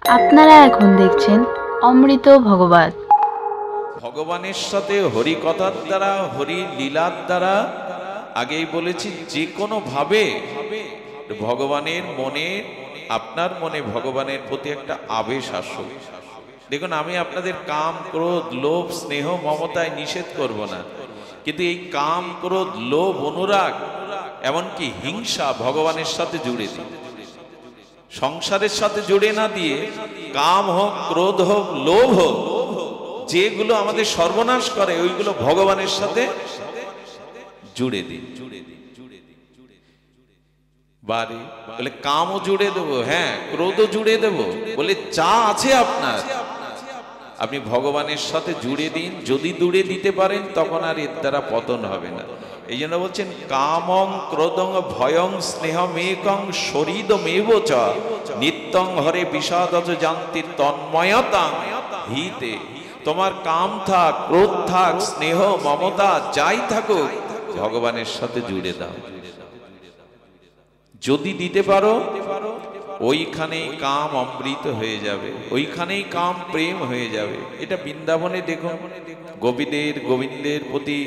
আপনারা এখন দেখছেন অমৃত ভগবত। ভগবানের সাথে হরি কথার দ্বারা, হরি লীলার দ্বারা, আগেই বলেছি যে কোনো ভাবে ভগবানের মনে, আপনার মনে ভগবানের প্রতি একটা আবেশ আসুক। দেখুন, আমি আপনাদের কাম, ক্রোধ, লোভ, স্নেহ, মমতায় নিষেধ করব না, কিন্তু এই কাম, ক্রোধ, লোভ, অনুরাগ, এমনকি হিংসা ভগবানের সাথে জুড়ে দিই। সংসারের সাথে জুড়ে না দিয়ে কাম হোক, ক্রোধ হোক, লোভ হোক, যেগুলো আমাদের সর্বনাশ করে ওইগুলো ভগবানের সাথে জুড়ে দিন। বাড়ি বলে কামও জুড়ে দেবো, হ্যাঁ, ক্রোধও জুড়ে দেবো, বলে যা আছে আপনার আপনি ভগবানের সাথে জুড়ে দিন। যদি জুড়ে দিতে পারেন তখন আর এর দ্বারা পতন হবে না। এই জন্য বলছেন কামং ক্রোধং ভয়ং স্নেহমেকং শরীদমেব চ নিত্যং হরে বিষাদজ জান্তি তন্ময়তাং হিতে। তোমার কাম থাক, ক্রোধ থাক, স্নেহ, মমতা যাই থাকুক, ভগবানের সাথে জুড়ে দাও। যদি দিতে পারো ওইখানেই কাম অমৃত হয়ে যাবে, ওইখানেই কাম প্রেম হয়ে যাবে। এটা বৃন্দাবনে দেখুন, গোবিন্দের প্রতি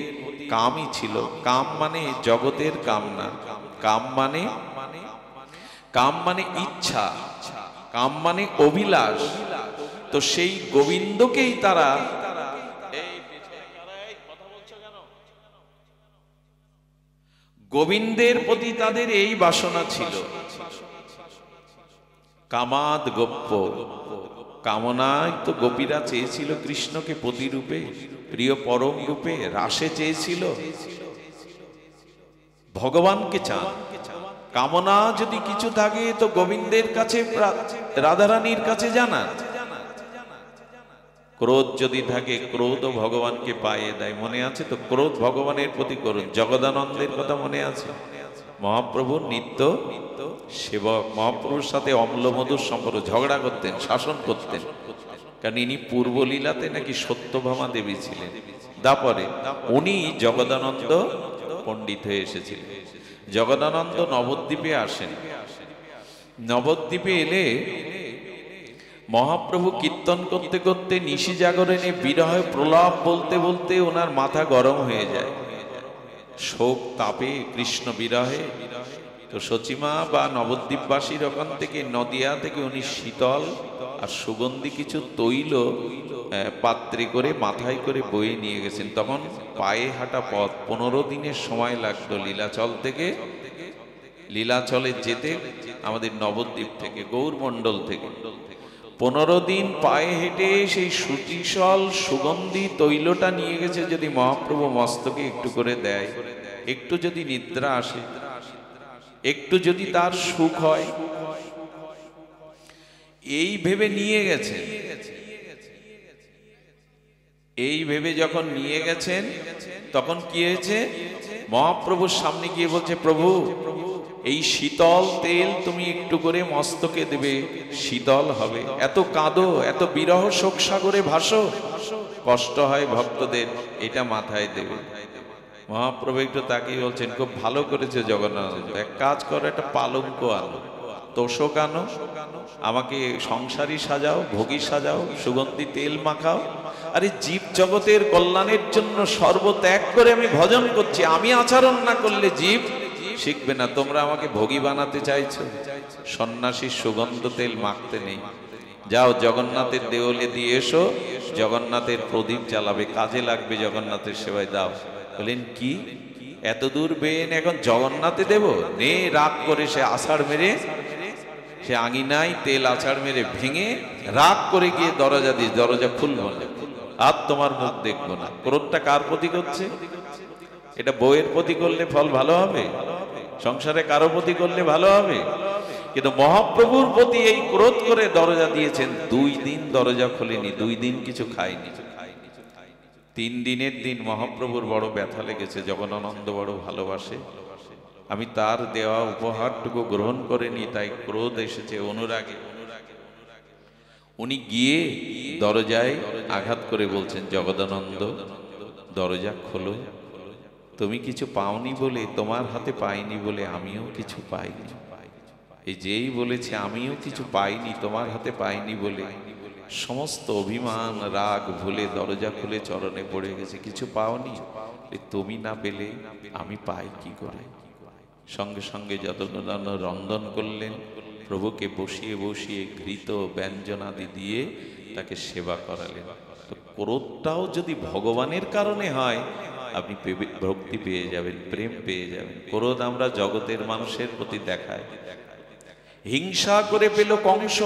কামই ছিল। কাম মানে জগতের কাম না, কাম মানে ইচ্ছা, কাম মানে অভিলাষ। তো সেই গোবিন্দকেই তারা, গোবিন্দের প্রতি তাদের এই বাসনা ছিল। কামাদ গোপ্য, কামনায় তো গোপীরা চেয়েছিল কৃষ্ণকে প্রতিরূপে, প্রিয় পরম রূপে, রাসে চেয়েছিল। ভগবানকে চান। কামনা যদি কিছু থাকে তো গোবিন্দের কাছে, রাধারানীর কাছে জানান। ক্রোধ যদি থাকে, ক্রোধও ভগবানকে পাইয়ে দেয়। মনে আছে তো, ক্রোধ ভগবানের প্রতি করুন। জগদানন্দের কথা মনে আছে, মহাপ্রভুর নিত্য সেবক, মহাপ্রভুর সাথে অম্লমধুর সম্পর্ক, ঝগড়া করতেন, শাসন করতেন, কারণ ইনি পূর্বলীলাতে নাকি সত্যভামা দেবী ছিলেন। তারপরে উনি জগদানন্দ পণ্ডিত হয়ে এসেছিলেন। জগদানন্দ নবদ্বীপে আসেন। নবদ্বীপে এলে মহাপ্রভু কীর্তন করতে করতে নিশি জাগরণে বিরহে প্রলাপ বলতে বলতে ওনার মাথা গরম হয়ে যায়, শোক তাপে, কৃষ্ণ বিরহে। তো সচিমা বা নবদ্বীপবাসীর ওখান থেকে, নদিয়া থেকে উনি শীতল আর সুগন্ধি কিছু তৈল পাত্রে করে মাথায় করে বয়ে নিয়ে গেছেন। তখন পায়ে হাঁটা পথ, 15 দিনের সময় লাগতো লীলাচল থেকে, লীলাচলে যেতে আমাদের নবদ্বীপ থেকে, গৌরমণ্ডল থেকে 15 দিন পায়ে হেঁটে সেই সুচিসল সুগন্ধি তৈলটা নিয়ে গেছে। যদি মহাপ্রভু মস্তকে একটু করে দেয়, একটু যদি নিদ্রা আসে, একটু যদি তার সুখ হয়, এই ভেবে নিয়ে গেছেন। এই ভেবে যখন নিয়ে গেছেন, তখন কি হয়েছে, মহাপ্রভুর সামনে গিয়ে বলছে, প্রভু এই শীতল তেল তুমি একটু করে মস্তকে দেবে, শীতল হবে। এত কাঁদো, এত বিরহ শোক সাগরে ভাসো, কষ্ট হয় ভক্তদের, এটা মাথায় দেবে। মহাপ্রভু একটু তাকিয়ে বলছেন, খুব ভালো করেছে জগন্নাথ, এক কাজ করো, একটা পালঙ্ক আনো, তোষক আনো, আমাকে সংসারী সাজাও, ভোগী সাজাও, সুগন্ধি তেল মাখাও। আরে জীব জগতের কল্যাণের জন্য সর্বত্যাগ করে আমি ভজন করছি, আমি আচরণ না করলে জীব শিখবে না। তোমরা আমাকে ভোগী বানাতে চাইছো, সন্ন্যাসীর সুগন্ধ তেল মাখতে নেই। যাও জগন্নাথের দেওলে দিয়ে এসো, জগন্নাথের প্রদীপ জ্বালাবে, কাজে লাগবে, জগন্নাথের সেবায় দাও। বলেন কি, এত দূর বেন এখন জগন্নাথে দেব? নে, রাগ করে সে আষাঢ় মেরে, সে আঙিনায় তেল আছাড় মেরে ভেঙে রাগ করে গিয়ে দরজা দিয়ে, দরজা খুলবো না, আর তোমার মুখ দেখবো না। ক্রোধটা কার প্রতি করছে? এটা বউয়ের প্রতি করলে ফল ভালো হবে, সংসারে কারো প্রতি করলে ভালো হবে, কিন্তু মহাপ্রভুর প্রতি এই ক্রোধ করে দরজা দিয়েছেন। 2 দিন দরজা খোলেনি, 2 দিন কিছু খায়নি। 3 দিনের দিন মহাপ্রভুর বড় ব্যথা লেগেছে, জগদানন্দ বড় ভালোবাসে, আমি তার দেওয়া উপহারটুকু গ্রহণ করিনি, তাই ক্রোধ এসেছে, অনুরাগে। উনি গিয়ে দরজায় আঘাত করে বলছেন, জগদানন্দ দরজা খোলো, তুমি কিছু পাওনি বলে, তোমার হাতে পাইনি বলে আমিও কিছু পাইনি। এই যেই বলেছে আমিও কিছু পাইনি, তোমার হাতে পাইনি বলে সমস্ত অভিমান রাগ ভুলে দরজা খুলে চরণে পড়ে গেছে। কিছু পাওনি, তুমি না পেলে আমি পাই কি করে? সঙ্গে সঙ্গে যতন রন্ধন করলেন, প্রভুকে বসিয়ে বসিয়ে ঘৃত ব্যঞ্জনাদি দিয়ে তাকে সেবা করালেন। তো ক্রোধটাও যদি ভগবানের কারণে হয়, আপনি ভক্তি পেয়ে যাবেন, প্রেম পেয়ে যাবেন। ক্রোধ আমরা জগতের মানুষের প্রতি দেখাই। হিংসা করে পেল কংস,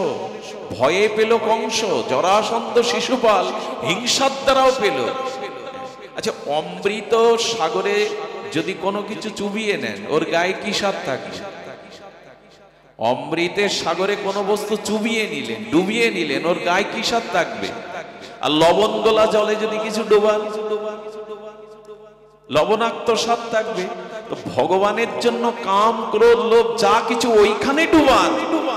ভয়ে পেল কংস, জরাসন্ধ শিশুপাল হিংসার দ্বারাও পেল। আচ্ছা, অমৃত সাগরে যদি কোনো কিছু চুবিয়ে নেন, ওর গায়ে কি স্বাদ থাকবে? অমৃতের সাগরে কোনো বস্তু চুবিয়ে নিলেন, ডুবিয়ে নিলেন, ওর গায়ে কি স্বাদ থাকবে? আর লবণ গোলা জলে যদি কিছু ডোবান, লবণাক্ত স্বাদ থাকবে। তো ভগবানের জন্য কাম ক্রোধ লোভ যা কিছু ওইখানে ডুবান,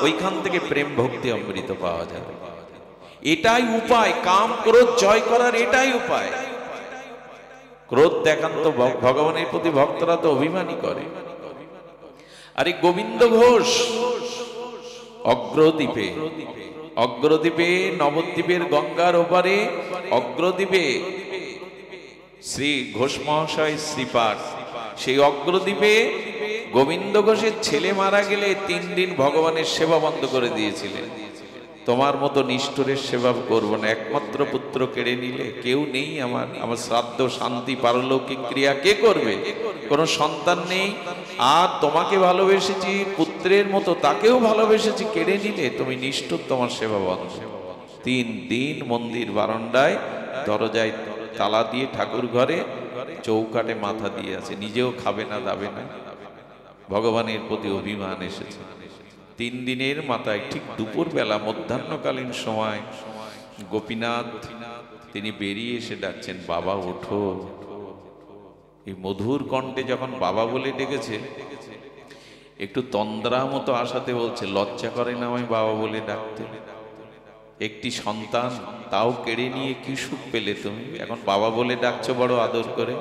ওইখান থেকে প্রেম ভক্তি অমৃত পাওয়া যাবে। এটাই উপায়, কাম ক্রোধ জয় করার এটাই উপায়। ক্রোধ দেখান তো ভগবানের প্রতি ভক্তরা তো অভিমানী করে। আরে গোবিন্দ ঘোষ অগ্রদ্বীপে, অগ্রদ্বীপে নবদ্বীপের গঙ্গার ওপারে অগ্রদ্বীপে শ্রী ঘোষ মহাশয় শ্রীপাঠ, সেই অগ্রদ্বীপে গোবিন্দ ঘোষের ছেলে মারা গেলে 3 দিন ভগবানের সেবা বন্ধ করে দিয়েছিলেন। তোমার মতো নিষ্ঠুরের সেবা করব না, একমাত্র পুত্র কেড়ে নিলে, কেউ নেই আমার, আমার শ্রাদ্ধ শান্তি পারলৌকিক ক্রিয়া কে করবে? কোনো সন্তান নেই, আর তোমাকে ভালোবেসেছি পুত্রের মতো, তাকেও ভালোবেসেছি, কেড়ে নিলে তুমি নিষ্ঠুর, তোমার সেবা বন্ধ। 3 দিন মন্দির বারান্দায় দরজায় তালা দিয়ে ঠাকুর ঘরে চৌকাটে মাথা দিয়ে আছে, নিজেও খাবে না দাবে না। ভগবানের প্রতি অভিমান এসেছে। 3 দিনের মাথায় ঠিক দুপুর বেলা মধ্যাহ্নকালীন সময় গোপীনাথ তিনি বেরিয়ে এসে ডাকছেন, বাবা ওঠো। এই মধুর কণ্ঠে যখন বাবা বলে ডেকেছে, একটু তন্দ্রা মতো আসাতে বলছে, লজ্জা করে না আমায় বাবা বলে ডাকতে? একটি সন্তান তাও কেড়ে নিয়ে কি সুখ পেলে তুমি, এখন বাবা বলে ডাকছো বড় আদর করে?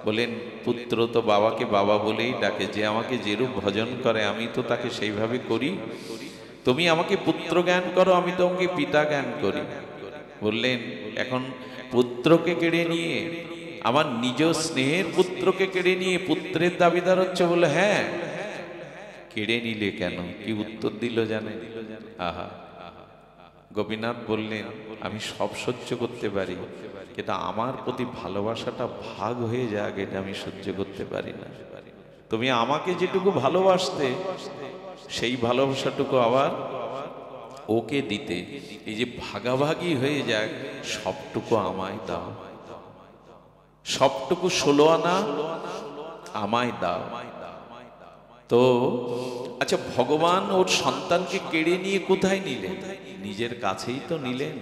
বলেন, পুত্র তো বাবাকে বাবা বলেই ডাকে, যে আমাকে যেরূপ ভজন করে আমি তো তাকে সেইভাবে করি। তুমি আমাকে পুত্র জ্ঞান করো, আমি তোমাকে পিতা জ্ঞান করি। বললেন, এখন পুত্রকে কেড়ে নিয়ে, আমার নিজ স্নেহের পুত্রকে কেড়ে নিয়ে পুত্রের দাবিদার হচ্ছে? বলে হ্যাঁ। কেড়ে নিলে কেন? কি উত্তর দিল জানেন? আহা, গোপীনাথ বললেন, আমি সব সহ্য করতে পারি, কিন্তু আমার প্রতি ভালোবাসাটা ভাগ হয়ে যাক এটা আমি সহ্য করতে পারি না। তুমি আমাকে যেটুকু ভালোবাসতে, সেই ভালোবাসাটুকু আবার ওকে দিতে, এই যে ভাগাভাগি হয়ে যাক, সবটুকু আমায় দাও, সবটুকু 16 আনা আমায় দাও। তো আচ্ছা, ভগবান ওর সন্তানকে কেড়ে নিয়ে কোথায় নিলেন? নিজের কাছেই তো নিলেন।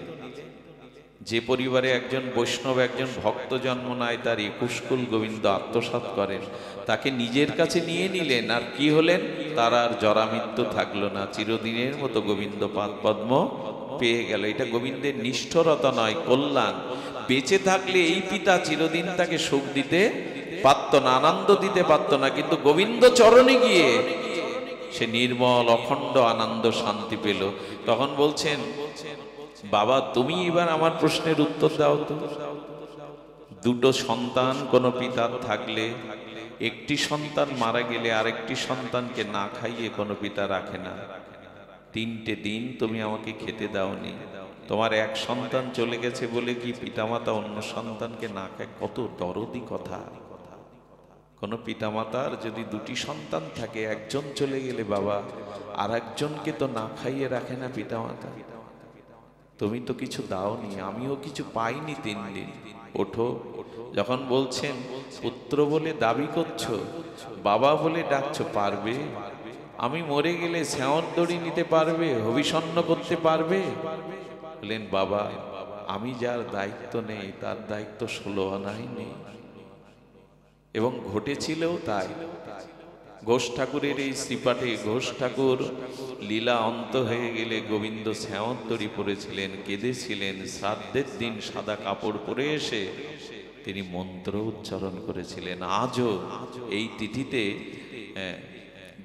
যে পরিবারে একজন বৈষ্ণব, একজন ভক্ত জন্ম নেয়, তার 21 কুল গোবিন্দ আত্মসাৎ করেন, তাকে নিজের কাছে নিয়ে নিলেন। আর কি হলেন? তার আর জরামৃত্যু থাকলো না, চিরদিনের মতো গোবিন্দ পাদ পদ্ম পেয়ে গেল। এটা গোবিন্দের নিষ্ঠুরতা নয়, কল্যাণ। বেঁচে থাকলে এই পিতা চিরদিন তাকে সুখ দিতে পারত না, আনন্দ দিতে পারত না, কিন্তু গোবিন্দ চরণে গিয়ে সে নির্মল অখণ্ড আনন্দ শান্তি পেল। তখন বলছেন, বাবা তুমি এবার আমার প্রশ্নের উত্তর দাও তো। 2 সন্তান কোনো পিতার থাকলে, একটি সন্তান মারা গেলে আরেকটি সন্তানকে না খাইয়ে কোনো পিতা রাখে না। 3টে দিন তুমি আমাকে খেতে দাওনি, তোমার 1 সন্তান চলে গেছে বলে কি পিতামাতা অন্য সন্তানকে না খায়? কত দরদি কথা। কোনো পিতামাতার যদি 2টি সন্তান থাকে, একজন চলে গেলে বাবা আর একজনকে তো না খাইয়ে রাখে না পিতামাতা। তুমি তো কিছু দাওনি, আমিও কিছু পাইনি 3 দিন, ওঠো। যখন বলছেন পুত্র বলে দাবি করছো, বাবা বলে ডাকছো, পারবে? আমি মরে গেলে শ্যাওর দড়ি নিতে পারবে? হবিষণ্ণ করতে পারবে? বললেন, বাবা আমি যার দায়িত্ব নেই, তার দায়িত্ব 16 আনাই নেই। এবং ঘটেছিলও তাই। ঘোষ ঠাকুরের এই শ্রীপাঠে ঘোষ ঠাকুর লীলা অন্ত হয়ে গেলে গোবিন্দ শ্যাওর দড়ি পরেছিলেন, কেঁদেছিলেন। শ্রাদ্ধের দিন সাদা কাপড় পরে এসে তিনি মন্ত্র উচ্চারণ করেছিলেন। আজও এই তিথিতে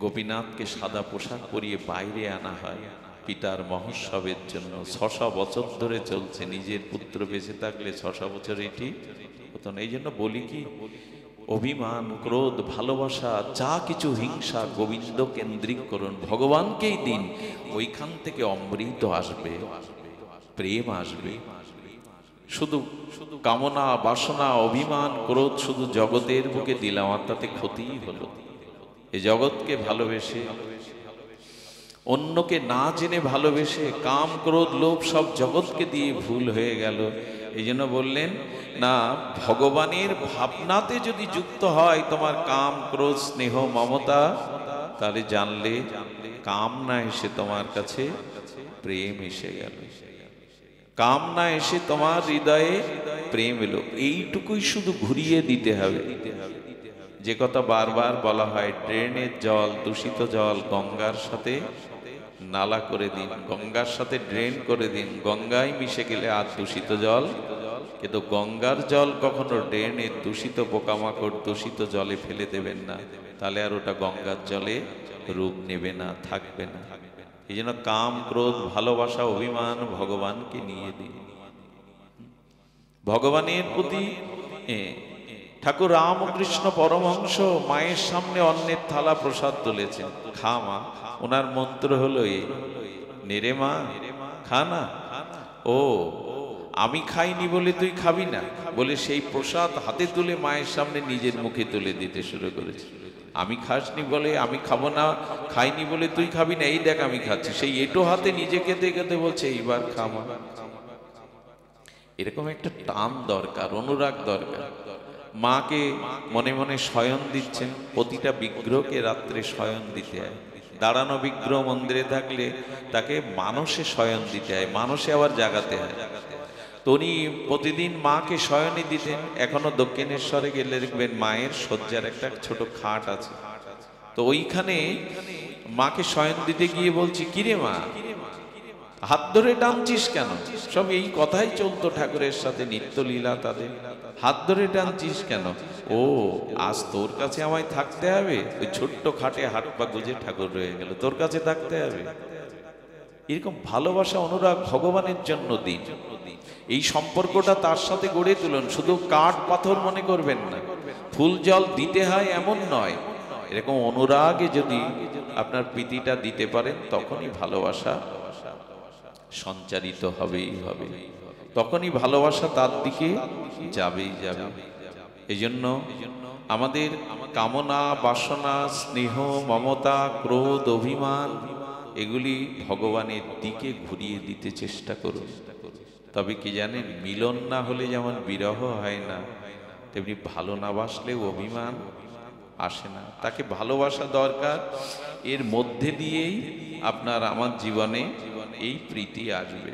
গোপীনাথকে সাদা পোশাক পরিয়ে বাইরে আনা হয় পিতার মহোৎসবের জন্য। ৬০০ বছর ধরে চলছে, নিজের পুত্র বেঁচে থাকলে ৬০০ বছর এটি হতো না। এই জন্য বলি কি, অভিমান, ক্রোধ, ভালোবাসা, যা কিছু হিংসা গোবিন্দ কেন্দ্রিক করুন, ভগবানকেই দিন, ওইখান থেকে অমৃত আসবে, প্রেম আসবে। শুধু কামনা, বাসনা, অভিমান, ক্রোধ শুধু জগতের বুকে দিলাম, আর তাতে ক্ষতিই হলো। এই জগৎকে ভালোবেসে, অন্যকে না জেনে ভালোবেসে, কাম, ক্রোধ, লোভ সব জগৎকে দিয়ে ভুল হয়ে গেল। এই জন্য বললেন না, ভগবানের ভাবনাতে যদি যুক্ত হয় তোমার কাম, ক্রোধ, স্নেহ, মমতা, তাহলে জানলে কাম না এসে তোমার কাছে প্রেম এসে গেল। কাম না এসে তোমার হৃদয়ে প্রেম এলো। এইটুকুই শুধু ঘুরিয়ে দিতে হবে। যে কথা বারবার বলা হয়, ড্রেনের জল, দূষিত জল গঙ্গার সাথে নালা করে দিন, গঙ্গার সাথে ড্রেন করে দিন, গঙ্গায় মিশে গেলে আর দূষিত জল। কিন্তু গঙ্গার জল কখনো ড্রেনের দূষিত পোকামাকড় দূষিত জলে ফেলে দেবেন না, তাহলে আর ওটা গঙ্গার জলে রূপ নেবে না, থাকবে না। এই জন্য কাম, ক্রোধ, ভালোবাসা, অভিমান ভগবানকে নিয়ে দিন। ভগবানের প্রতি ঠাকুর রামকৃষ্ণ পরমহংস মায়ের সামনে অন্নের থালা প্রসাদ তুলেছেন, খা মা। ওনার মন্ত্র হলো এই, নেরে মা খা না। ও, আমি খাইনি বলে তুই খাবি না বলে সেই প্রসাদ হাতে তুলে মায়ের সামনে নিজের মুখে তুলে দিতে শুরু করেছে। আমি খাসনি বলে, আমি খাবো না, খাইনি বলে তুই খাবি না, এই দেখ আমি খাচ্ছি। সেই এটো হাতে নিজে খেতে খেতে বলছে এইবার খা মা। এরকম একটা টান দরকার, অনুরাগ দরকার। মাকে মনে মনে শয়ন দিচ্ছেন, প্রতিটা বিগ্রহকে রাত্রে শয়ন দিতে হয়। দাঁড়ানো বিগ্রহ মন্দিরে থাকলে তাকে মানসে শয়ন দিতে হয়, মানসে আবার জাগাতে হয়। তো উনি প্রতিদিন মাকে শয়নই দিতেন। এখনো দক্ষিণেশ্বরে গেলে দেখবেন মায়ের শয্যার একটা ছোট খাট আছে, তো ওইখানে মাকে শয়ন দিতে গিয়ে বলছি, কিরে মা হাত ধরে টানছিস কেন? সব এই কথাই চলতো ঠাকুরের সাথে, নিত্যলীলা তাদের। হাত ধরে টানছিস কেন? ও, আজ তোর কাছে আমায় থাকতে হবে? ওই ছোট্ট খাটে হাত পা গুজে ঠাকুর রয়ে গেল, তোর কাছে থাকতে হবে? এরকম ভালোবাসা, অনুরাগ ভগবানের জন্য দিন। এই সম্পর্কটা তার সাথে গড়ে তুলুন। শুধু কাঠ পাথর মনে করবেন না, ফুল জল দিতে হয় এমন নয়। এরকম অনুরাগে যদি আপনার প্রীতিটা দিতে পারেন, তখনই ভালোবাসা সঞ্চারিত হবেই হবে, তখনই ভালোবাসা তার দিকে যাবেই যাবে। এই জন্য আমাদের কামনা, বাসনা, স্নেহ, মমতা, ক্রোধ, অভিমান এগুলি ভগবানের দিকে ঘুরিয়ে দিতে চেষ্টা করুন। তবে কি জানেন, মিলন না হলে যেমন বিরহ হয় না, তেমনি ভালো না বাসলেও অভিমান আসে না। তাকে ভালোবাসা দরকার। এর মধ্যে দিয়েই আপনার আমার জীবনে এই প্রীতি আসবে।